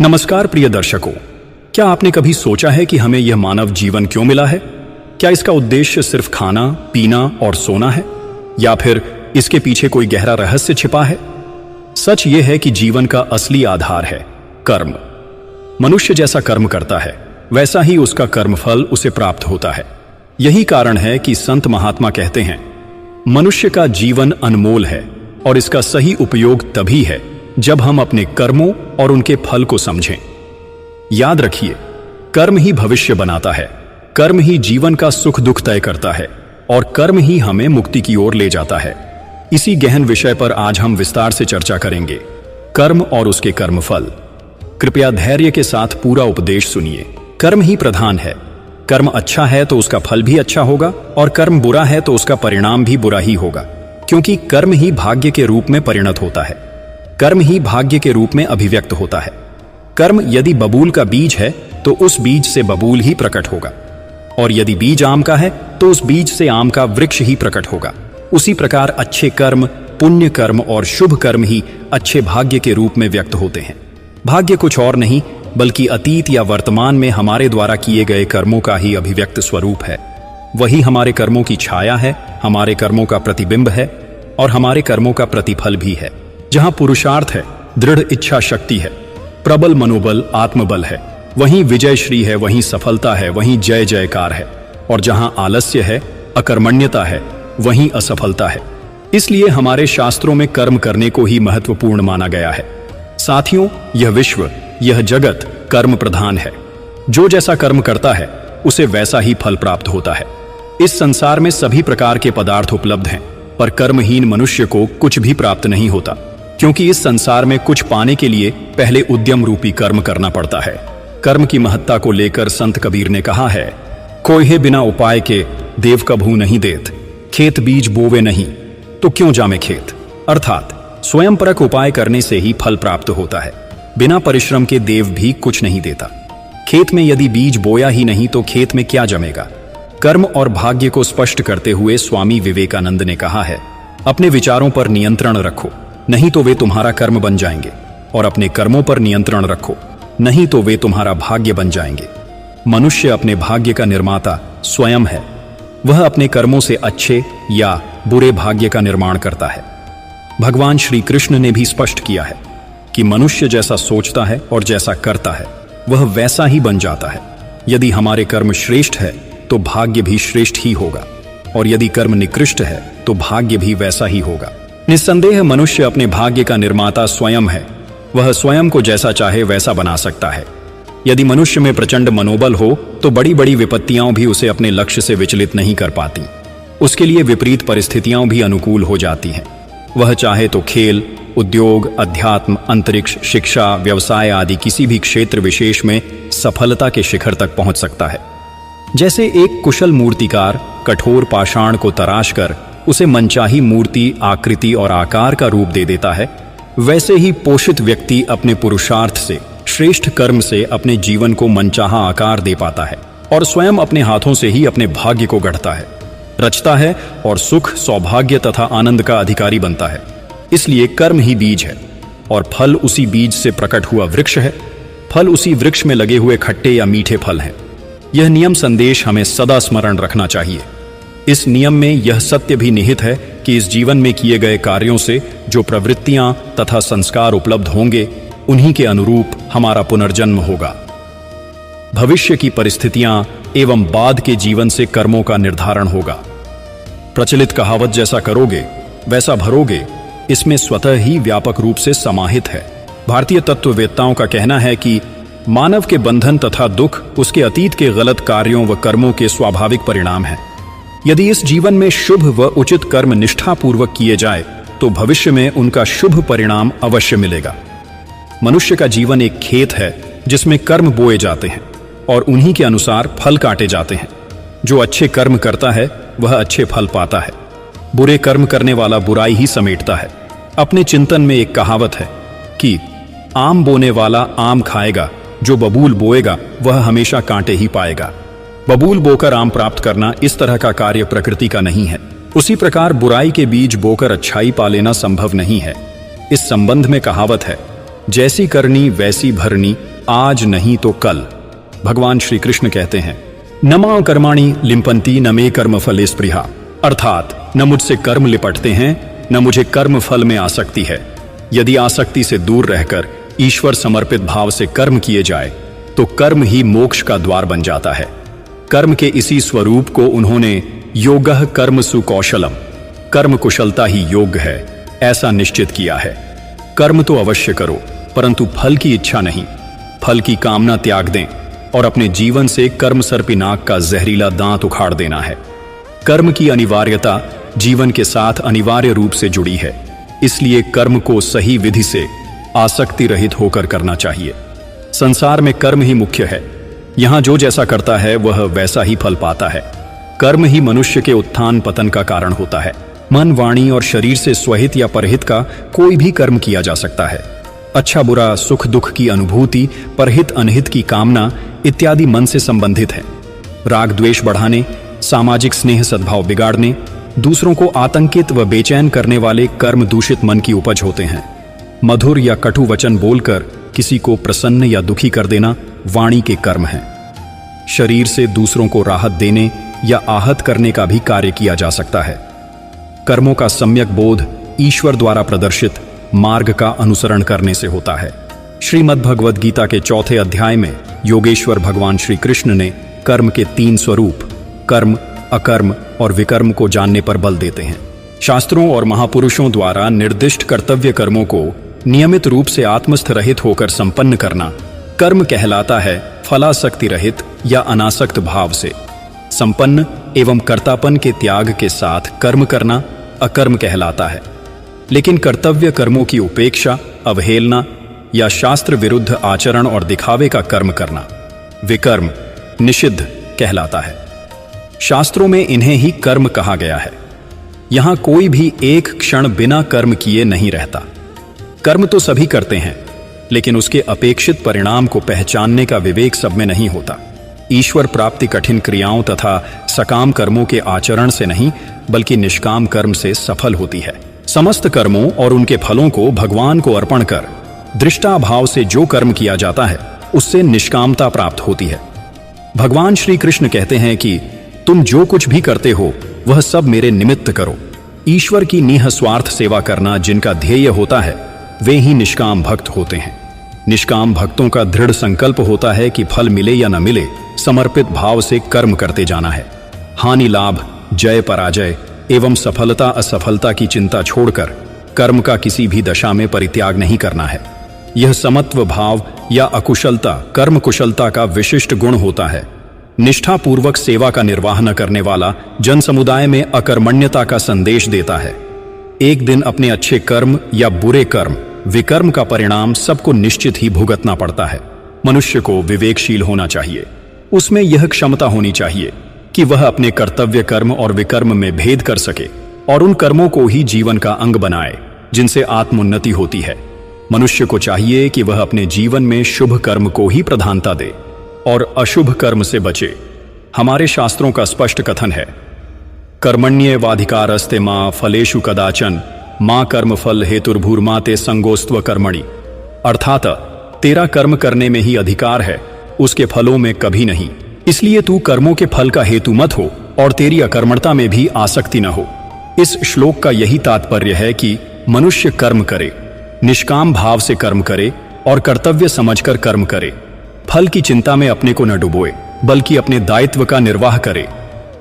नमस्कार प्रिय दर्शकों, क्या आपने कभी सोचा है कि हमें यह मानव जीवन क्यों मिला है? क्या इसका उद्देश्य सिर्फ खाना, पीना और सोना है, या फिर इसके पीछे कोई गहरा रहस्य छिपा है? सच यह है कि जीवन का असली आधार है कर्म। मनुष्य जैसा कर्म करता है वैसा ही उसका कर्मफल उसे प्राप्त होता है। यही कारण है कि संत महात्मा कहते हैं, मनुष्य का जीवन अनमोल है और इसका सही उपयोग तभी है जब हम अपने कर्मों और उनके फल को समझें। याद रखिए, कर्म ही भविष्य बनाता है, कर्म ही जीवन का सुख दुख तय करता है और कर्म ही हमें मुक्ति की ओर ले जाता है। इसी गहन विषय पर आज हम विस्तार से चर्चा करेंगे, कर्म और उसके कर्मफल। कृपया धैर्य के साथ पूरा उपदेश सुनिए। कर्म ही प्रधान है। कर्म अच्छा है तो उसका फल भी अच्छा होगा और कर्म बुरा है तो उसका परिणाम भी बुरा ही होगा, क्योंकि कर्म ही भाग्य के रूप में परिणत होता है, कर्म ही भाग्य के रूप में अभिव्यक्त होता है। कर्म यदि बबूल का बीज है तो उस बीज से बबूल ही प्रकट होगा, और यदि बीज आम का है तो उस बीज से आम का वृक्ष ही प्रकट होगा। उसी प्रकार अच्छे कर्म, पुण्य कर्म और शुभ कर्म ही अच्छे भाग्य के रूप में व्यक्त होते हैं। भाग्य कुछ और नहीं बल्कि अतीत या वर्तमान में हमारे द्वारा किए गए कर्मों का ही अभिव्यक्त स्वरूप है। वही हमारे कर्मों की छाया है, हमारे कर्मों का प्रतिबिंब है और हमारे कर्मों का प्रतिफल भी है। जहां पुरुषार्थ है, दृढ़ इच्छा शक्ति है, प्रबल मनोबल, आत्मबल है, वहीं विजय श्री है, वहीं सफलता है, वहीं जय जयकार है। और जहां आलस्य है, अकर्मण्यता है, वहीं असफलता है। इसलिए हमारे शास्त्रों में कर्म करने को ही महत्वपूर्ण माना गया है। साथियों, यह विश्व, यह जगत कर्म प्रधान है। जो जैसा कर्म करता है उसे वैसा ही फल प्राप्त होता है। इस संसार में सभी प्रकार के पदार्थ उपलब्ध हैं, पर कर्महीन मनुष्य को कुछ भी प्राप्त नहीं होता, क्योंकि इस संसार में कुछ पाने के लिए पहले उद्यम रूपी कर्म करना पड़ता है। कर्म की महत्ता को लेकर संत कबीर ने कहा है, कोई बिना उपाय के देव कभू नहीं देत, खेत बीज बोवे नहीं तो क्यों जामे खेत। अर्थात स्वयं परक उपाय करने से ही फल प्राप्त होता है। बिना परिश्रम के देव भी कुछ नहीं देता। खेत में यदि बीज बोया ही नहीं तो खेत में क्या जमेगा। कर्म और भाग्य को स्पष्ट करते हुए स्वामी विवेकानंद ने कहा है, अपने विचारों पर नियंत्रण रखो, नहीं तो वे तुम्हारा कर्म बन जाएंगे, और अपने कर्मों पर नियंत्रण रखो, नहीं तो वे तुम्हारा भाग्य बन जाएंगे। मनुष्य अपने भाग्य का निर्माता स्वयं है। वह अपने कर्मों से अच्छे या बुरे भाग्य का निर्माण करता है। भगवान श्री कृष्ण ने भी स्पष्ट किया है कि मनुष्य जैसा सोचता है और जैसा करता है वह वैसा ही बन जाता है। यदि हमारे कर्म श्रेष्ठ है तो भाग्य भी श्रेष्ठ ही होगा, और यदि कर्म निकृष्ट है तो भाग्य भी वैसा ही होगा। निस्संदेह मनुष्य अपने भाग्य का निर्माता स्वयं है। वह स्वयं को जैसा चाहे वैसा बना सकता है। यदि मनुष्य में प्रचंड मनोबल हो तो बड़ी बड़ी विपत्तियां भी उसे अपने लक्ष्य से विचलित नहीं कर पाती। उसके लिए विपरीत परिस्थितियां भी अनुकूल हो जाती हैं। वह चाहे तो खेल, उद्योग, अध्यात्म, अंतरिक्ष, शिक्षा, व्यवसाय आदि किसी भी क्षेत्र विशेष में सफलता के शिखर तक पहुंच सकता है। जैसे एक कुशल मूर्तिकार कठोर पाषाण को तराश कर उसे मनचाही मूर्ति, आकृति और आकार का रूप दे देता है, वैसे ही पोषित व्यक्ति अपने पुरुषार्थ से, श्रेष्ठ कर्म से अपने जीवन को मनचाहा आकार दे पाता है और स्वयं अपने हाथों से ही अपने भाग्य को गढ़ता है, रचता है और सुख, सौभाग्य तथा आनंद का अधिकारी बनता है। इसलिए कर्म ही बीज है और फल उसी बीज से प्रकट हुआ वृक्ष है। फल उसी वृक्ष में लगे हुए खट्टे या मीठे फल हैं। यह नियम संदेश हमें सदा स्मरण रखना चाहिए। इस नियम में यह सत्य भी निहित है कि इस जीवन में किए गए कार्यों से जो प्रवृत्तियां तथा संस्कार उपलब्ध होंगे, उन्हीं के अनुरूप हमारा पुनर्जन्म होगा। भविष्य की परिस्थितियां एवं बाद के जीवन से कर्मों का निर्धारण होगा। प्रचलित कहावत जैसा करोगे वैसा भरोगे, इसमें स्वतः ही व्यापक रूप से समाहित है। भारतीय तत्ववेत्ताओं का कहना है कि मानव के बंधन तथा दुख उसके अतीत के गलत कार्यों व कर्मों के स्वाभाविक परिणाम हैं। यदि इस जीवन में शुभ व उचित कर्म निष्ठापूर्वक किए जाए तो भविष्य में उनका शुभ परिणाम अवश्य मिलेगा। मनुष्य का जीवन एक खेत है जिसमें कर्म बोए जाते हैं और उन्हीं के अनुसार फल काटे जाते हैं। जो अच्छे कर्म करता है वह अच्छे फल पाता है। बुरे कर्म करने वाला बुराई ही समेटता है। अपने चिंतन में एक कहावत है कि आम बोने वाला आम खाएगा, जो बबूल बोएगा वह हमेशा कांटे ही पाएगा। बबूल बोकर आम प्राप्त करना इस तरह का कार्य प्रकृति का नहीं है। उसी प्रकार बुराई के बीज बोकर अच्छाई पा लेना संभव नहीं है। इस संबंध में कहावत है, जैसी करनी वैसी भरनी, आज नहीं तो कल। भगवान श्री कृष्ण कहते हैं, न मां कर्माणि लिम्पन्ति न मे कर्म फले स्पृहा, अर्थात न मुझसे कर्म लिपटते हैं न मुझे कर्म फल में आसक्ति है। यदि आसक्ति से दूर रहकर ईश्वर समर्पित भाव से कर्म किए जाए तो कर्म ही मोक्ष का द्वार बन जाता है। कर्म के इसी स्वरूप को उन्होंने योगः कर्म सुकौशलम, कर्म कुशलता ही योग है, ऐसा निश्चित किया है। कर्म तो अवश्य करो, परंतु फल की इच्छा नहीं, फल की कामना त्याग दें और अपने जीवन से कर्म सर्पिनाग का जहरीला दांत उखाड़ देना है। कर्म की अनिवार्यता जीवन के साथ अनिवार्य रूप से जुड़ी है, इसलिए कर्म को सही विधि से आसक्ति रहित होकर करना चाहिए। संसार में कर्म ही मुख्य है, यहां जो जैसा करता है वह वैसा ही फल पाता है। कर्म ही मनुष्य के उत्थान पतन का कारण होता है। मन, वाणी और शरीर से स्वहित या परहित का कोई भी कर्म किया जा सकता है। अच्छा बुरा, सुख दुख की अनुभूति, परहित अनहित की कामना इत्यादि मन से संबंधित है। राग द्वेष बढ़ाने, सामाजिक स्नेह सद्भाव बिगाड़ने, दूसरों को आतंकित व बेचैन करने वाले कर्म दूषित मन की उपज होते हैं। मधुर या कटु वचन बोलकर किसी को प्रसन्न या दुखी कर देना वाणी के कर्म हैं। शरीर से दूसरों को राहत देने या आहत करने का भी कार्य किया जा सकता है। कर्मों का सम्यक बोध ईश्वर द्वारा प्रदर्शित मार्ग का अनुसरण करने से होता है। श्रीमद् भगवद गीता के 4 अध्याय में योगेश्वर भगवान श्री कृष्ण ने कर्म के 3 स्वरूप कर्म, अकर्म और विकर्म को जानने पर बल देते हैं। शास्त्रों और महापुरुषों द्वारा निर्दिष्ट कर्तव्य कर्मों को नियमित रूप से आत्मस्थ रहित होकर संपन्न करना कर्म कहलाता है। फलासक्ति रहित या अनासक्त भाव से संपन्न एवं कर्तापन के त्याग के साथ कर्म करना अकर्म कहलाता है। लेकिन कर्तव्य कर्मों की उपेक्षा, अवहेलना या शास्त्र विरुद्ध आचरण और दिखावे का कर्म करना विकर्म, निषिद्ध कहलाता है। शास्त्रों में इन्हें ही कर्म कहा गया है। यहां कोई भी एक क्षण बिना कर्म किए नहीं रहता। कर्म तो सभी करते हैं, लेकिन उसके अपेक्षित परिणाम को पहचानने का विवेक सब में नहीं होता। ईश्वर प्राप्ति कठिन क्रियाओं तथा सकाम कर्मों के आचरण से नहीं, बल्कि निष्काम कर्म से सफल होती है। समस्त कर्मों और उनके फलों को भगवान को अर्पण कर दृष्टा भाव से जो कर्म किया जाता है उससे निष्कामता प्राप्त होती है। भगवान श्री कृष्ण कहते हैं कि तुम जो कुछ भी करते हो वह सब मेरे निमित्त करो। ईश्वर की निःस्वार्थ सेवा करना जिनका ध्येय होता है वे ही निष्काम भक्त होते हैं। निष्काम भक्तों का दृढ़ संकल्प होता है कि फल मिले या न मिले, समर्पित भाव से कर्म करते जाना है। हानि लाभ, जय पराजय एवं सफलता असफलता की चिंता छोड़कर कर्म का किसी भी दशा में परित्याग नहीं करना है। यह समत्व भाव या अकुशलता कर्म कुशलता का विशिष्ट गुण होता है। निष्ठापूर्वक सेवा का निर्वाह न करने वाला जन समुदाय में अकर्मण्यता का संदेश देता है। एक दिन अपने अच्छे कर्म या बुरे कर्म, विकर्म का परिणाम सबको निश्चित ही भुगतना पड़ता है। मनुष्य को विवेकशील होना चाहिए। उसमें यह क्षमता होनी चाहिए कि वह अपने कर्तव्य कर्म और विकर्म में भेद कर सके और उन कर्मों को ही जीवन का अंग बनाए जिनसे आत्मोन्नति होती है। मनुष्य को चाहिए कि वह अपने जीवन में शुभ कर्म को ही प्रधानता दे और अशुभ कर्म से बचे। हमारे शास्त्रों का स्पष्ट कथन है, कर्मण्येवाधिकारस्ते मां फलेषु कदाचन मां कर्म फल हेतुर्भूर्मा ते संगोस्त्व कर्मणि, अर्थात तेरा कर्म करने में ही अधिकार है, उसके फलों में कभी नहीं। इसलिए तू कर्मों के फल का हेतु मत हो और तेरी अकर्मणता में भी आसक्ति न हो। इस श्लोक का यही तात्पर्य है कि मनुष्य कर्म करे, निष्काम भाव से कर्म करे और कर्तव्य समझकर कर्म करे। फल की चिंता में अपने को न डुबोए, बल्कि अपने दायित्व का निर्वाह करे।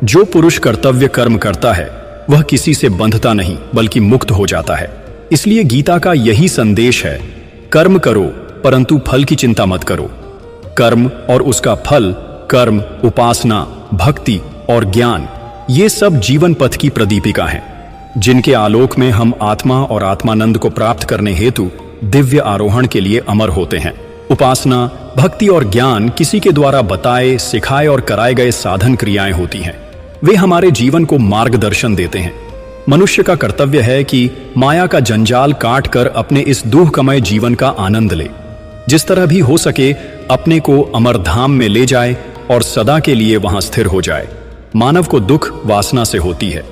जो पुरुष कर्तव्य कर्म करता है वह किसी से बंधता नहीं, बल्कि मुक्त हो जाता है। इसलिए गीता का यही संदेश है, कर्म करो परंतु फल की चिंता मत करो। कर्म और उसका फल, कर्म, उपासना, भक्ति और ज्ञान, ये सब जीवन पथ की प्रदीपिका हैं, जिनके आलोक में हम आत्मा और आत्मानंद को प्राप्त करने हेतु दिव्य आरोहण के लिए अमर होते हैं। उपासना, भक्ति और ज्ञान किसी के द्वारा बताए, सिखाए और कराए गए साधन क्रियाएं होती हैं। वे हमारे जीवन को मार्गदर्शन देते हैं। मनुष्य का कर्तव्य है कि माया का जंजाल काट कर अपने इस दुःखमय जीवन का आनंद ले। जिस तरह भी हो सके अपने को अमरधाम में ले जाए और सदा के लिए वहां स्थिर हो जाए। मानव को दुख वासना से होती है।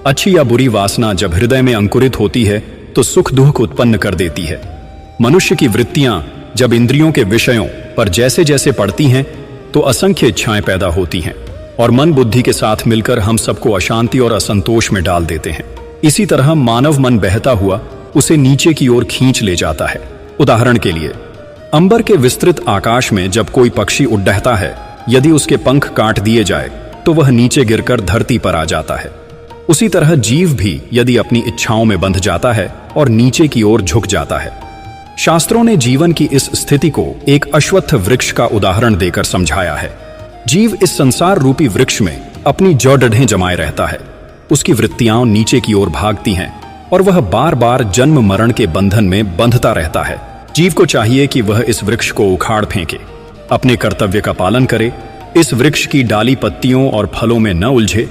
अच्छी या बुरी वासना जब हृदय में अंकुरित होती है तो सुख दुख उत्पन्न कर देती है। मनुष्य की वृत्तियां जब इंद्रियों के विषयों पर जैसे जैसे पड़ती हैं तो असंख्य इच्छाएं पैदा होती हैं और मन बुद्धि के साथ मिलकर हम सबको अशांति और असंतोष में डाल देते हैं। इसी तरह मानव मन बहता हुआ उसे नीचे की ओर खींच ले जाता है। उदाहरण के लिए, अंबर के विस्तृत आकाश में जब कोई पक्षी उड्डहता है, यदि उसके पंख काट दिए जाए तो वह नीचे गिरकर धरती पर आ जाता है। उसी तरह जीव भी यदि अपनी इच्छाओं में बंध जाता है और नीचे की ओर झुक जाता है। शास्त्रों ने जीवन की इस स्थिति को एक अश्वत्थ वृक्ष का उदाहरण देकर समझाया है। जीव इस संसार रूपी वृक्ष में अपनी जड़ें जमाए रहता है। उसकी वृत्तियां नीचे की ओर भागती हैं और वह बार बार जन्म मरण के बंधन में बंधता रहता है। जीव को चाहिए कि वह इस वृक्ष को उखाड़ फेंके, अपने कर्तव्य का पालन करे, इस वृक्ष की डाली पत्तियों और फलों में न उलझे,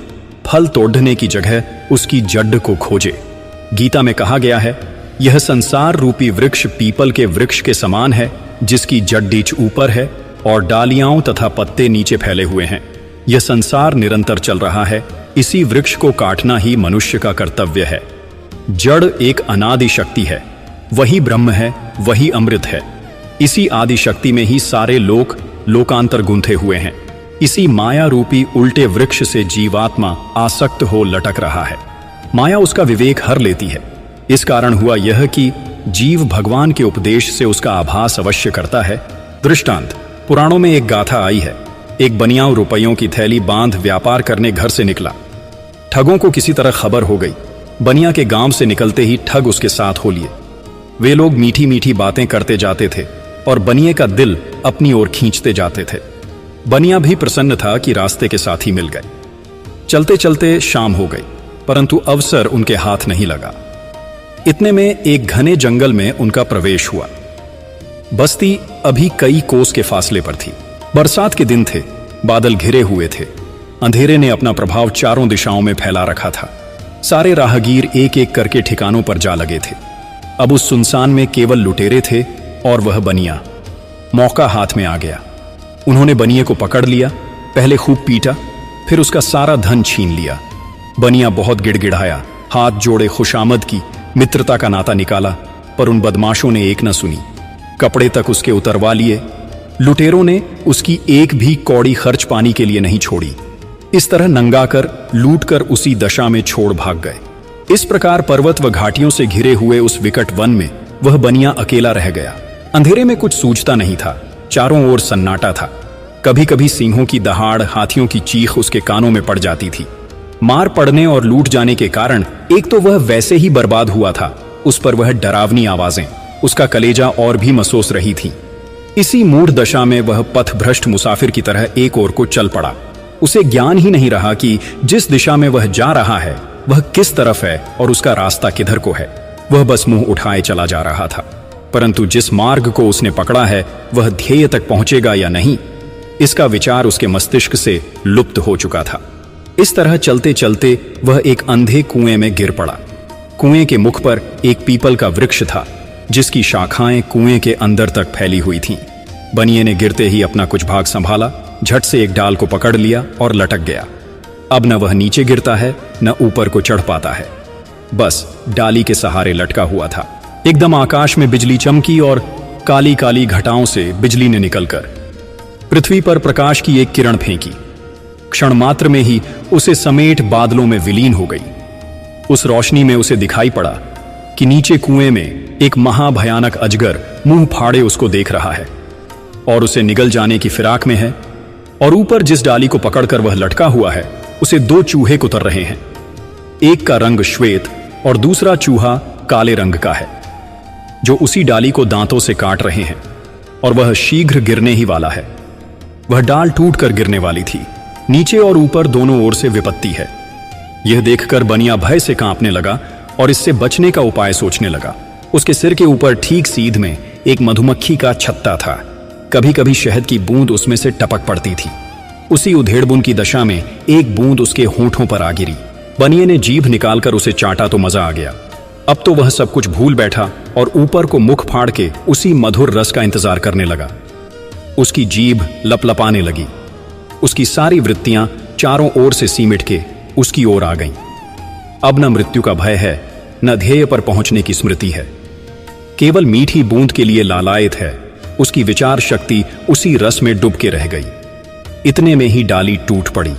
फल तोड़ने की जगह उसकी जड़ को खोजे। गीता में कहा गया है, यह संसार रूपी वृक्ष पीपल के वृक्ष के समान है, जिसकी जड़ीच ऊपर है और डालियां तथा पत्ते नीचे फैले हुए हैं। यह संसार निरंतर चल रहा है, इसी वृक्ष को काटना ही मनुष्य का कर्तव्य है। जड़ एक अनादि शक्ति है, वही ब्रह्म है, वही अमृत है। इसी आदि शक्ति में ही सारे लोकांतर गुंथे हुए हैं। इसी माया रूपी उल्टे वृक्ष से जीवात्मा आसक्त हो लटक रहा है। माया उसका विवेक हर लेती है। इस कारण हुआ यह कि जीव भगवान के उपदेश से उसका आभास अवश्य करता है। दृष्टांत, पुराणों में एक गाथा आई है। एक बनिया रुपयों की थैली बांध व्यापार करने घर से निकला। ठगों को किसी तरह खबर हो गई। बनिया के गांव से निकलते ही ठग उसके साथ हो लिए। वे लोग मीठी मीठी बातें करते जाते थे और बनिए का दिल अपनी ओर खींचते जाते थे। बनिया भी प्रसन्न था कि रास्ते के साथी मिल गए। चलते चलते शाम हो गई, परंतु अवसर उनके हाथ नहीं लगा। इतने में एक घने जंगल में उनका प्रवेश हुआ। बस्ती अभी कई कोस के फासले पर थी। बरसात के दिन थे, बादल घिरे हुए थे। अंधेरे ने अपना प्रभाव चारों दिशाओं में फैला रखा था। सारे राहगीर एक एक करके ठिकानों पर जा लगे थे। अब उस सुनसान में केवल लुटेरे थे और वह बनिया। मौका हाथ में आ गया। उन्होंने बनिए को पकड़ लिया, पहले खूब पीटा, फिर उसका सारा धन छीन लिया। बनिया बहुत गिड़गिड़ाया, हाथ जोड़े खुशामद की, मित्रता का नाता निकाला, पर उन बदमाशों ने एक न सुनी। कपड़े तक उसके उतरवा लिए। लुटेरों ने उसकी एक भी कौड़ी खर्च पानी के लिए नहीं छोड़ी। इस तरह नंगा कर, लूट कर उसी दशा में छोड़ भाग गए। इस प्रकार पर्वत व घाटियों से घिरे हुए उस विकट वन में वह बनिया अकेला रह गया। अंधेरे में कुछ सूझता नहीं था, चारों ओर सन्नाटा था। कभी कभी सिंहों की दहाड़, हाथियों की चीख उसके कानों में पड़ जाती थी। मार पड़ने और लूट जाने के कारण एक तो वह वैसे ही बर्बाद हुआ था, उस पर वह डरावनी आवाजें उसका कलेजा और भी मसोस रही थीं। इसी मूढ़ दशा में वह पथभ्रष्ट मुसाफिर की तरह एक ओर को चल पड़ा। उसे ज्ञान ही नहीं रहा कि जिस दिशा में वह जा रहा है वह किस तरफ है और उसका रास्ता किधर को है। वह बस मुंह उठाए चला जा रहा था, परंतु जिस मार्ग को उसने पकड़ा है वह ध्येय तक पहुंचेगा या नहीं, इसका विचार उसके मस्तिष्क से लुप्त हो चुका था। इस तरह चलते चलते वह एक अंधे कुएं में गिर पड़ा। कुएं के मुख पर एक पीपल का वृक्ष था, जिसकी शाखाएं कुएं के अंदर तक फैली हुई थीं। बनिए ने गिरते ही अपना कुछ भाग संभाला, झट से एक डाल को पकड़ लिया और लटक गया। अब न वह नीचे गिरता है, न ऊपर को चढ़ पाता है, बस डाली के सहारे लटका हुआ था। एकदम आकाश में बिजली चमकी और काली काली घटाओं से बिजली ने निकलकर पृथ्वी पर प्रकाश की एक किरण फेंकी। क्षण मात्र में ही उसे समेट बादलों में विलीन हो गई। उस रोशनी में उसे दिखाई पड़ा कि नीचे कुएं में एक महाभयानक अजगर मुंह फाड़े उसको देख रहा है और उसे निगल जाने की फिराक में है। और ऊपर जिस डाली को पकड़कर वह लटका हुआ है, उसे दो चूहे कुतर रहे हैं। एक का रंग श्वेत और दूसरा चूहा काले रंग का है, जो उसी डाली को दांतों से काट रहे हैं और वह शीघ्र गिरने ही वाला है। वह डाल टूटकर गिरने वाली थी। नीचे और ऊपर दोनों ओर से विपत्ति है। यह देखकर बनिया भय से कांपने लगा और इससे बचने का उपाय सोचने लगा। उसके सिर के ऊपर ठीक सीध में एक मधुमक्खी का छत्ता था। कभी कभी शहद की बूंद उसमें से टपक पड़ती थी। उसी उधेड़बुन की दशा में एक बूंद उसके होंठों पर आ गिरी। बनिए ने जीभ निकालकर उसे चाटा तो मजा आ गया। अब तो वह सब कुछ भूल बैठा और ऊपर को मुख फाड़ के उसी मधुर रस का इंतजार करने लगा। उसकी जीभ लपलपाने लगी। उसकी सारी वृत्तियां चारों ओर से सिमट के उसकी ओर आ गईं। अब न मृत्यु का भय है, न ध्येय पर पहुंचने की स्मृति है। केवल मीठी बूंद के लिए लालायत है उसकी विचार शक्ति उसी रस में डूब के रह गई। इतने में ही डाली टूट पड़ी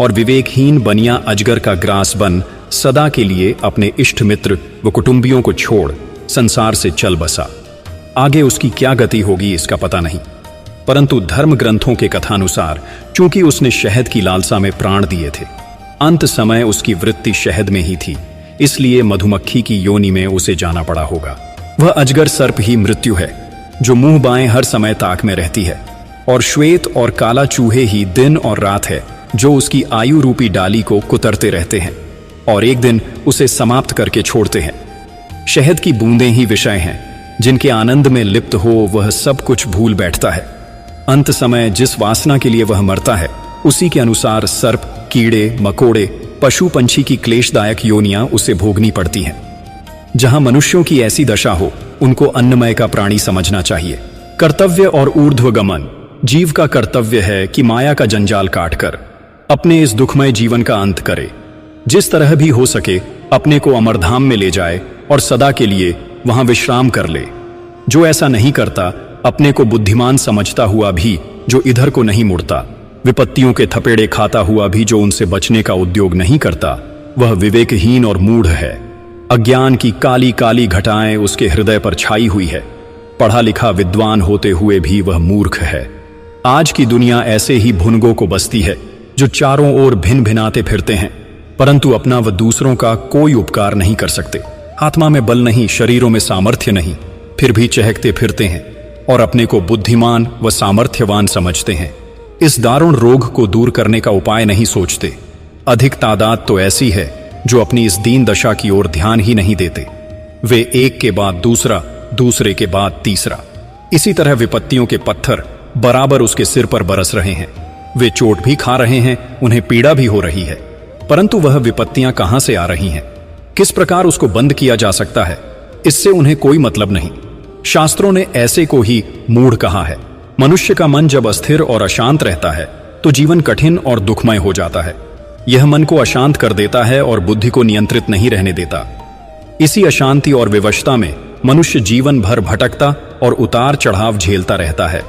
और विवेकहीन बनिया अजगर का ग्रास बन सदा के लिए अपने इष्ट मित्र व कुटुंबियों को छोड़ संसार से चल बसा। आगे उसकी क्या गति होगी इसका पता नहीं, परंतु धर्म ग्रंथों के कथानुसार चूंकि उसने शहद की लालसा में प्राण दिए थे, अंत समय उसकी वृत्ति शहद में ही थी, इसलिए मधुमक्खी की योनि में उसे जाना पड़ा होगा। वह अजगर सर्प ही मृत्यु है, जो मुंह बाएं हर समय ताक में रहती है, और श्वेत और काला चूहे ही दिन और रात है, जो उसकी आयु रूपी डाली को कुतरते रहते हैं और एक दिन उसे समाप्त करके छोड़ते हैं। शहद की बूंदें ही विषय हैं, जिनके आनंद में लिप्त हो वह सब कुछ भूल बैठता है। अंत समय जिस वासना के लिए वह मरता है, उसी के अनुसार सर्प, कीड़े मकोड़े, पशु पंछी की क्लेशदायक योनियां उसे भोगनी पड़ती हैं। जहां मनुष्यों की ऐसी दशा हो, उनको अन्नमय का प्राणी समझना चाहिए। कर्तव्य और ऊर्ध्वगमन। जीव का कर्तव्य है कि माया का जंजाल काटकर अपने इस दुखमय जीवन का अंत करे। जिस तरह भी हो सके अपने को अमरधाम में ले जाए और सदा के लिए वहां विश्राम कर ले। जो ऐसा नहीं करता, अपने को बुद्धिमान समझता हुआ भी जो इधर को नहीं मुड़ता, विपत्तियों के थपेड़े खाता हुआ भी जो उनसे बचने का उद्योग नहीं करता, वह विवेकहीन और मूढ़ है। अज्ञान की काली काली घटाएं उसके हृदय पर छाई हुई है। पढ़ा लिखा विद्वान होते हुए भी वह मूर्ख है। आज की दुनिया ऐसे ही भुनगों को बसती है, जो चारों ओर भिन भिनाते फिरते हैं, परंतु अपना व दूसरों का कोई उपकार नहीं कर सकते। आत्मा में बल नहीं, शरीरों में सामर्थ्य नहीं, फिर भी चहकते फिरते हैं और अपने को बुद्धिमान व सामर्थ्यवान समझते हैं। इस दारुण रोग को दूर करने का उपाय नहीं सोचते। अधिक तादाद तो ऐसी है जो अपनी इस दीन दशा की ओर ध्यान ही नहीं देते। वे एक के बाद दूसरा, दूसरे के बाद तीसरा, इसी तरह विपत्तियों के पत्थर बराबर उसके सिर पर बरस रहे हैं। वे चोट भी खा रहे हैं, उन्हें पीड़ा भी हो रही है, परंतु वह विपत्तियां कहां से आ रही हैं, किस प्रकार उसको बंद किया जा सकता है, इससे उन्हें कोई मतलब नहीं। शास्त्रों ने ऐसे को ही मूढ़ कहा है। मनुष्य का मन जब अस्थिर और अशांत रहता है तो जीवन कठिन और दुखमय हो जाता है। यह मन को अशांत कर देता है और बुद्धि को नियंत्रित नहीं रहने देता। इसी अशांति और विवशता में मनुष्य जीवन भर भटकता और उतार चढ़ाव झेलता रहता है।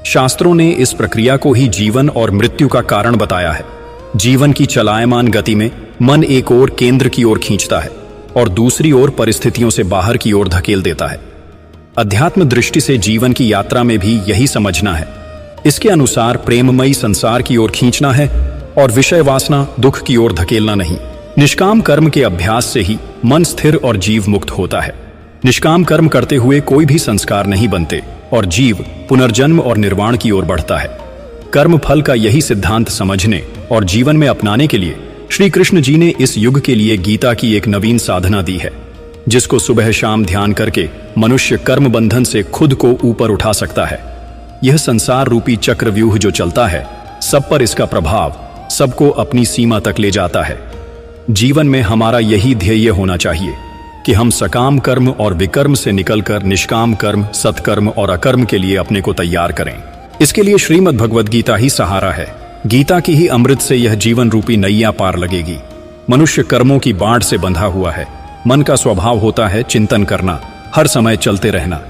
शास्त्रों ने इस प्रक्रिया को ही जीवन और मृत्यु का कारण बताया है। जीवन की चलायमान गति में मन एक ओर केंद्र की ओर खींचता है और दूसरी ओर परिस्थितियों से बाहर की ओर धकेल देता है। अध्यात्म दृष्टि से जीवन की यात्रा में भी यही समझना है। इसके अनुसार प्रेममयी संसार की ओर खींचना है और विषय वासना दुख की ओर धकेलना नहीं। निष्काम कर्म के अभ्यास से ही मन स्थिर और जीव मुक्त होता है। निष्काम कर्म करते हुए कोई भी संस्कार नहीं बनते और जीव पुनर्जन्म और निर्वाण की ओर बढ़ता है। कर्म फल का यही सिद्धांत समझने और जीवन में अपनाने के लिए श्री कृष्ण जी ने इस युग के लिए गीता की एक नवीन साधना दी है, जिसको सुबह शाम ध्यान करके मनुष्य कर्म बंधन से खुद को ऊपर उठा सकता है। यह संसार रूपी चक्रव्यूह जो चलता है, सब पर इसका प्रभाव सबको अपनी सीमा तक ले जाता है। जीवन में हमारा यही ध्येय होना चाहिए कि हम सकाम कर्म और विकर्म से निकलकर निष्काम कर्म, सत्कर्म और अकर्म के लिए अपने को तैयार करें। इसके लिए श्रीमद् भगवद गीता ही सहारा है। गीता की ही अमृत से यह जीवन रूपी नैया पार लगेगी। मनुष्य कर्मों की बाढ़ से बंधा हुआ है। मन का स्वभाव होता है चिंतन करना, हर समय चलते रहना।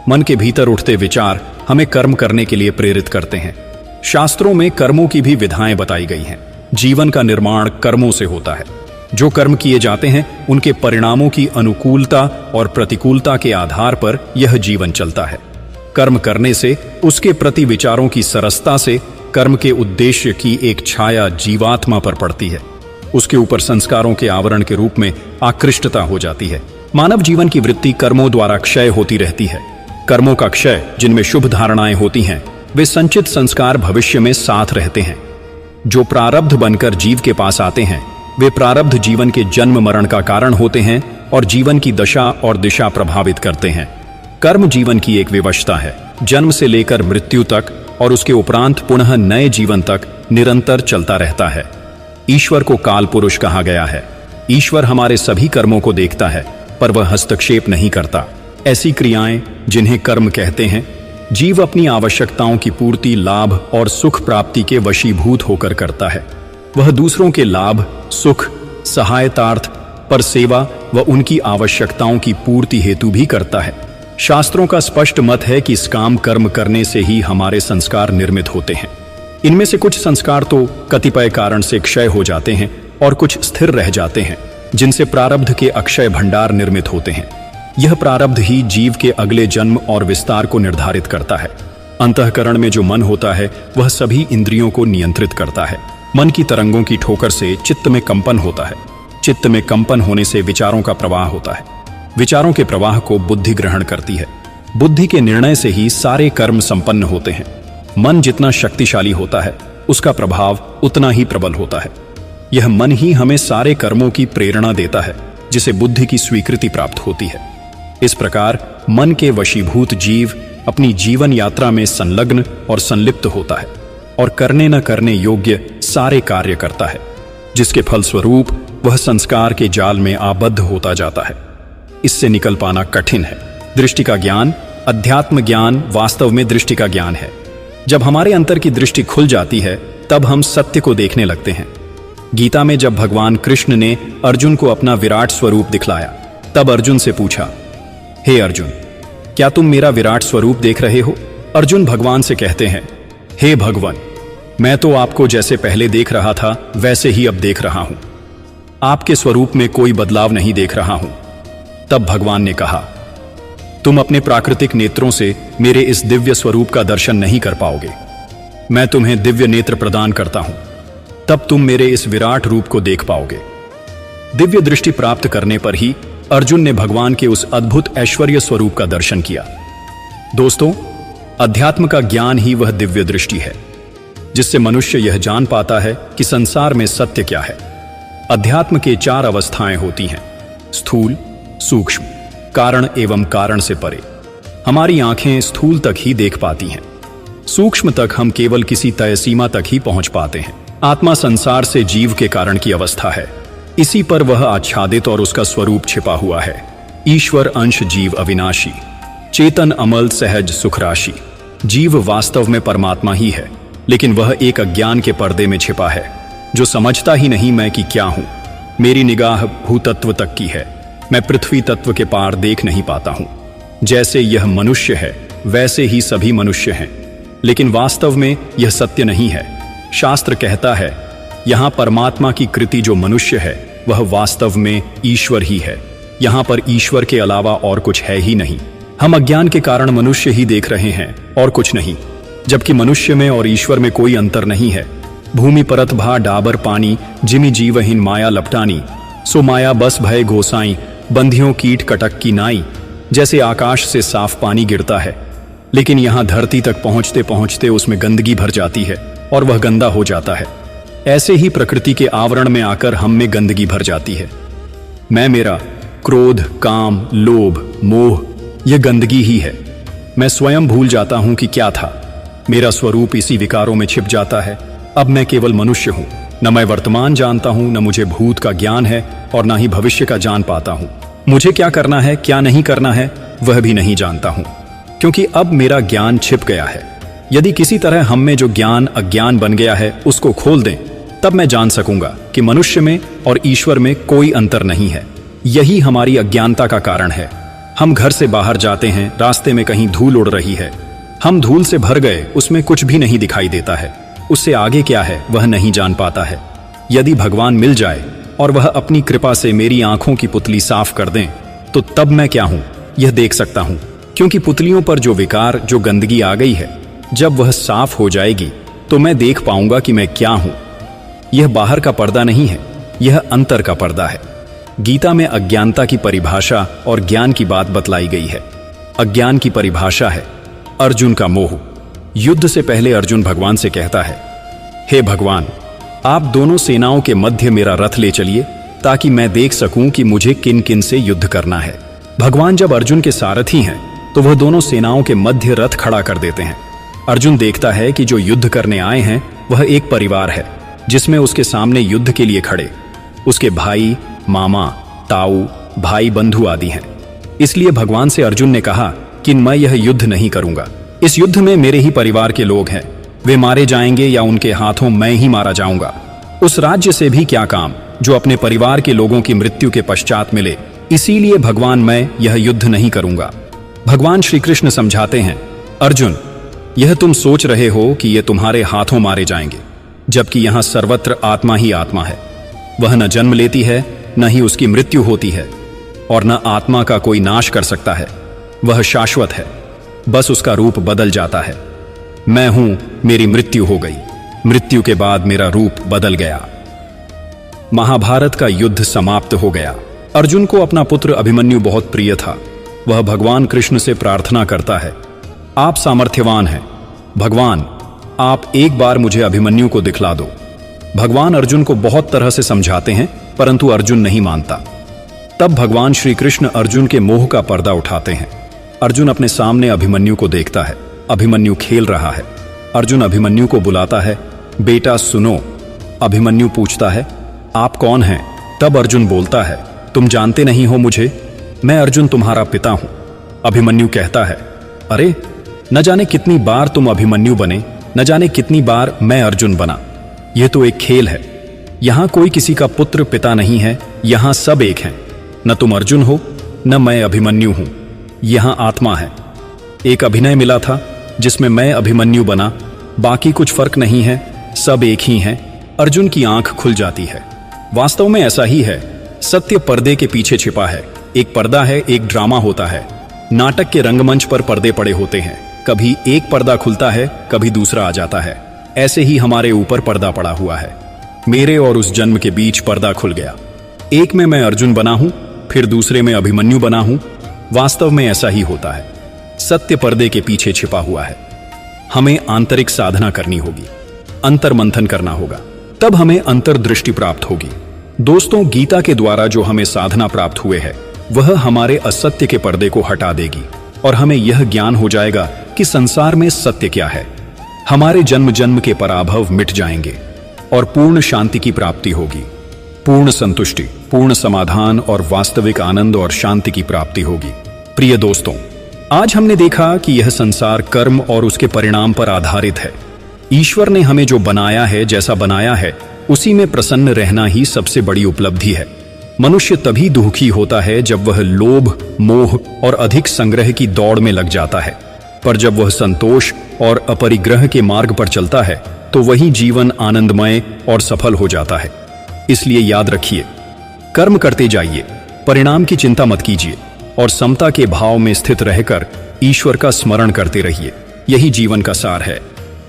मन के भीतर उठते विचार हमें कर्म करने के लिए प्रेरित करते हैं। शास्त्रों में कर्मों की भी विधाएं बताई गई हैं। जीवन का निर्माण कर्मों से होता है। जो कर्म किए जाते हैं उनके परिणामों की अनुकूलता और प्रतिकूलता के आधार पर यह जीवन चलता है। कर्म करने से उसके प्रति विचारों की सरसता से कर्म के उद्देश्य की एक छाया जीवात्मा पर पड़ती है। उसके ऊपर संस्कारों के आवरण के रूप में आकृष्टता हो जाती है। मानव जीवन की वृत्ति कर्मों द्वारा क्षय होती रहती है। कर्मों का क्षय, जिनमें शुभ धारणाएं होती हैं, वे संचित संस्कार भविष्य में साथ रहते हैं। जो प्रारब्ध बनकर जीव के पास आते हैं, वे प्रारब्ध जीवन के जन्म मरण का कारण होते हैं और जीवन की दशा और दिशा प्रभावित करते हैं। कर्म जीवन की एक विवशता है, जन्म से लेकर मृत्यु तक और उसके उपरांत पुनः नए जीवन तक निरंतर चलता रहता है। ईश्वर को काल पुरुष कहा गया है। ईश्वर हमारे सभी कर्मों को देखता है, पर वह हस्तक्षेप नहीं करता। ऐसी क्रियाएं जिन्हें कर्म कहते हैं, जीव अपनी आवश्यकताओं की पूर्ति, लाभ और सुख प्राप्ति के वशीभूत होकर करता है। वह दूसरों के लाभ, सुख, सहायतार्थ पर सेवा व उनकी आवश्यकताओं की पूर्ति हेतु भी करता है। शास्त्रों का स्पष्ट मत है कि इस काम कर्म करने से ही हमारे संस्कार निर्मित होते हैं। इनमें से कुछ संस्कार तो कतिपय कारण से क्षय हो जाते हैं और कुछ स्थिर रह जाते हैं, जिनसे प्रारब्ध के अक्षय भंडार निर्मित होते हैं। यह प्रारब्ध ही जीव के अगले जन्म और विस्तार को निर्धारित करता है। अंतःकरण में जो मन होता है वह सभी इंद्रियों को नियंत्रित करता है। मन की तरंगों की ठोकर से चित्त में कंपन होता है। चित्त में कंपन होने से विचारों का प्रवाह होता है। विचारों के प्रवाह को बुद्धि ग्रहण करती है। बुद्धि के निर्णय से ही सारे कर्म संपन्न होते हैं। मन जितना शक्तिशाली होता है उसका प्रभाव उतना ही प्रबल होता है। यह मन ही हमें सारे कर्मों की प्रेरणा देता है, जिसे बुद्धि की स्वीकृति प्राप्त होती है। इस प्रकार मन के वशीभूत जीव अपनी जीवन यात्रा में संलग्न और संलिप्त होता है और करने न करने योग्य सारे कार्य करता है, जिसके फलस्वरूप वह संस्कार के जाल में आबद्ध होता जाता है। इससे निकल पाना कठिन है। दृष्टि का ज्ञान, अध्यात्म ज्ञान वास्तव में दृष्टि का ज्ञान है। जब हमारे अंतर की दृष्टि खुल जाती है तब हम सत्य को देखने लगते हैं। गीता में जब भगवान कृष्ण ने अर्जुन को अपना विराट स्वरूप दिखलाया, तब अर्जुन से पूछा, हे अर्जुन, क्या तुम मेरा विराट स्वरूप देख रहे हो? अर्जुन भगवान से कहते हैं, हे भगवान, मैं तो आपको जैसे पहले देख रहा था वैसे ही अब देख रहा हूं। आपके स्वरूप में कोई बदलाव नहीं देख रहा हूं। तब भगवान ने कहा, तुम अपने प्राकृतिक नेत्रों से मेरे इस दिव्य स्वरूप का दर्शन नहीं कर पाओगे। मैं तुम्हें दिव्य नेत्र प्रदान करता हूं, तब तुम मेरे इस विराट रूप को देख पाओगे। दिव्य दृष्टि प्राप्त करने पर ही अर्जुन ने भगवान के उस अद्भुत ऐश्वर्य स्वरूप का दर्शन किया। दोस्तों, अध्यात्म का ज्ञान ही वह दिव्य दृष्टि है जिससे मनुष्य यह जान पाता है कि संसार में सत्य क्या है। अध्यात्म के 4 अवस्थाएं होती हैं: स्थूल, सूक्ष्म, कारण एवं कारण से परे। हमारी आंखें स्थूल तक ही देख पाती हैं। सूक्ष्म तक हम केवल किसी तय सीमा तक ही पहुंच पाते हैं। आत्मा संसार से जीव के कारण की अवस्था है। इसी पर वह आच्छादित और उसका स्वरूप छिपा हुआ है। ईश्वर अंश जीव अविनाशी, चेतन अमल सहज सुख राशि। जीव वास्तव में परमात्मा ही है, लेकिन वह एक अज्ञान के पर्दे में छिपा है, जो समझता ही नहीं मैं कि क्या हूं। मेरी निगाह भूतत्व तक की है, मैं पृथ्वी तत्व के पार देख नहीं पाता हूं। जैसे यह मनुष्य है वैसे ही सभी मनुष्य हैं, लेकिन वास्तव में यह सत्य नहीं है। शास्त्र कहता है, यहां परमात्मा की कृति जो मनुष्य है वह वास्तव में ईश्वर ही है। यहां पर ईश्वर के अलावा और कुछ है ही नहीं। हम अज्ञान के कारण मनुष्य ही देख रहे हैं और कुछ नहीं, जबकि मनुष्य में और ईश्वर में कोई अंतर नहीं है। भूमि परत भा डाबर पानी, जिमि जीवहीन माया लपटानी। सो माया बस भय गोसाई, बंधियों कीट कटक की नाई। जैसे आकाश से साफ पानी गिरता है, लेकिन यहां धरती तक पहुंचते पहुंचते उसमें गंदगी भर जाती है और वह गंदा हो जाता है। ऐसे ही प्रकृति के आवरण में आकर हम में गंदगी भर जाती है। मैं, मेरा, क्रोध, काम, लोभ, मोह, यह गंदगी ही है। मैं स्वयं भूल जाता हूं कि क्या था। मेरा स्वरूप इसी विकारों में छिप जाता है। अब मैं केवल मनुष्य हूं। न मैं वर्तमान जानता हूं, न मुझे भूत का ज्ञान है और न ही भविष्य का जान पाता हूं। मुझे क्या करना है, क्या नहीं करना है, वह भी नहीं जानता हूं, क्योंकि अब मेरा ज्ञान छिप गया है। यदि किसी तरह हम में जो ज्ञान अज्ञान बन गया है उसको खोल दें, तब मैं जान सकूंगा कि मनुष्य में और ईश्वर में कोई अंतर नहीं है। यही हमारी अज्ञानता का कारण है। हम घर से बाहर जाते हैं, रास्ते में कहीं धूल उड़ रही है, हम धूल से भर गए, उसमें कुछ भी नहीं दिखाई देता है। उससे आगे क्या है वह नहीं जान पाता है। यदि भगवान मिल जाए और वह अपनी कृपा से मेरी आंखों की पुतली साफ कर दें, तो तब मैं क्या हूं यह देख सकता हूं। क्योंकि पुतलियों पर जो विकार, जो गंदगी आ गई है, जब वह साफ हो जाएगी तो मैं देख पाऊंगा कि मैं क्या हूं। यह बाहर का पर्दा नहीं है, यह अंतर का पर्दा है। गीता में अज्ञानता की परिभाषा और ज्ञान की बात बतलाई गई है। अज्ञान की परिभाषा है अर्जुन का मोह। युद्ध से पहले अर्जुन भगवान से कहता है, हे भगवान, आप दोनों सेनाओं के मध्य मेरा रथ ले चलिए ताकि मैं देख सकूं कि मुझे किन किन से युद्ध करना है। भगवान जब अर्जुन के सारथी हैं तो वह दोनों सेनाओं के मध्य रथ खड़ा कर देते हैं। अर्जुन देखता है कि जो युद्ध करने आए हैं वह एक परिवार है, जिसमें उसके सामने युद्ध के लिए खड़े उसके भाई, मामा, ताऊ, भाई बंधु आदि हैं। इसलिए भगवान से अर्जुन ने कहा कि मैं यह युद्ध नहीं करूंगा। इस युद्ध में मेरे ही परिवार के लोग हैं, वे मारे जाएंगे या उनके हाथों मैं ही मारा जाऊंगा। उस राज्य से भी क्या काम जो अपने परिवार के लोगों की मृत्यु के पश्चात मिले। इसीलिए भगवान, मैं यह युद्ध नहीं करूंगा। भगवान श्री कृष्ण समझाते हैं, अर्जुन, यह तुम सोच रहे हो कि ये तुम्हारे हाथों मारे जाएंगे, जबकि यहां सर्वत्र आत्मा ही आत्मा है। वह न जन्म लेती है, न ही उसकी मृत्यु होती है, और न आत्मा का कोई नाश कर सकता है। वह शाश्वत है, बस उसका रूप बदल जाता है। मैं हूं, मेरी मृत्यु हो गई, मृत्यु के बाद मेरा रूप बदल गया। महाभारत का युद्ध समाप्त हो गया। अर्जुन को अपना पुत्र अभिमन्यु बहुत प्रिय था। वह भगवान कृष्ण से प्रार्थना करता है, आप सामर्थ्यवान हैं, भगवान आप एक बार मुझे अभिमन्यु को दिखला दो। भगवान अर्जुन को बहुत तरह से समझाते हैं, परंतु अर्जुन नहीं मानता। तब भगवान श्री कृष्ण अर्जुन के मोह का पर्दा उठाते हैं। अर्जुन अपने सामने अभिमन्यु को देखता है। अभिमन्यु खेल रहा है। अर्जुन अभिमन्यु को बुलाता है, बेटा सुनो। अभिमन्यु पूछता है, आप कौन हैं? तब अर्जुन बोलता है, तुम जानते नहीं हो मुझे, मैं अर्जुन तुम्हारा पिता हूं। अभिमन्यु कहता है, अरे न जाने कितनी बार तुम अभिमन्यु बने, न जाने कितनी बार मैं अर्जुन बना। यह तो एक खेल है। यहां कोई किसी का पुत्र पिता नहीं है, यहां सब एक हैं। न तुम अर्जुन हो, न मैं अभिमन्यु हूं। यहां आत्मा है। एक अभिनय मिला था जिसमें मैं अभिमन्यु बना, बाकी कुछ फर्क नहीं है, सब एक ही हैं। अर्जुन की आंख खुल जाती है। वास्तव में ऐसा ही है। सत्य पर्दे के पीछे छिपा है। एक पर्दा है, एक ड्रामा होता है। नाटक के रंगमंच पर पर्दे पड़े होते हैं। कभी एक पर्दा खुलता है, कभी दूसरा आ जाता है। ऐसे ही हमारे ऊपर पर्दा पड़ा हुआ है। मेरे और उस जन्म के बीच पर्दा खुल गया। एक में मैं अर्जुन बना हूं, फिर दूसरे में अभिमन्यु बना हूं। वास्तव में ऐसा ही होता है। सत्य पर्दे के पीछे छिपा हुआ है। हमें आंतरिक साधना करनी होगी, अंतर मंथन करना होगा, तब हमें अंतर्दृष्टि प्राप्त होगी। दोस्तों, गीता के द्वारा जो हमें साधना प्राप्त हुए है, वह हमारे असत्य के पर्दे को हटा देगी और हमें यह ज्ञान हो जाएगा कि संसार में सत्य क्या है। हमारे जन्म जन्म के पराभव मिट जाएंगे और पूर्ण शांति की प्राप्ति होगी। पूर्ण संतुष्टि, पूर्ण समाधान और वास्तविक आनंद और शांति की प्राप्ति होगी। प्रिय दोस्तों, आज हमने देखा कि यह संसार कर्म और उसके परिणाम पर आधारित है। ईश्वर ने हमें जो बनाया है, जैसा बनाया है, उसी में प्रसन्न रहना ही सबसे बड़ी उपलब्धि है। मनुष्य तभी दुखी होता है जब वह लोभ, मोह और अधिक संग्रह की दौड़ में लग जाता है। पर जब वह संतोष और अपरिग्रह के मार्ग पर चलता है, तो वही जीवन आनंदमय और सफल हो जाता है। इसलिए याद रखिए, कर्म करते जाइए, परिणाम की चिंता मत कीजिए और समता के भाव में स्थित रहकर ईश्वर का स्मरण करते रहिए। यही जीवन का सार है।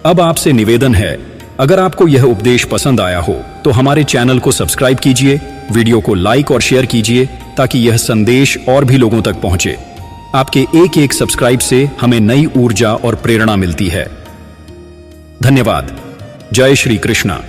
अब आपसे निवेदन है, अगर आपको यह उपदेश पसंद आया हो तो हमारे चैनल को सब्सक्राइब कीजिए, वीडियो को लाइक और शेयर कीजिए ताकि यह संदेश और भी लोगों तक पहुंचे। आपके एक एक सब्सक्राइब से हमें नई ऊर्जा और प्रेरणा मिलती है। धन्यवाद। जय श्री कृष्णा।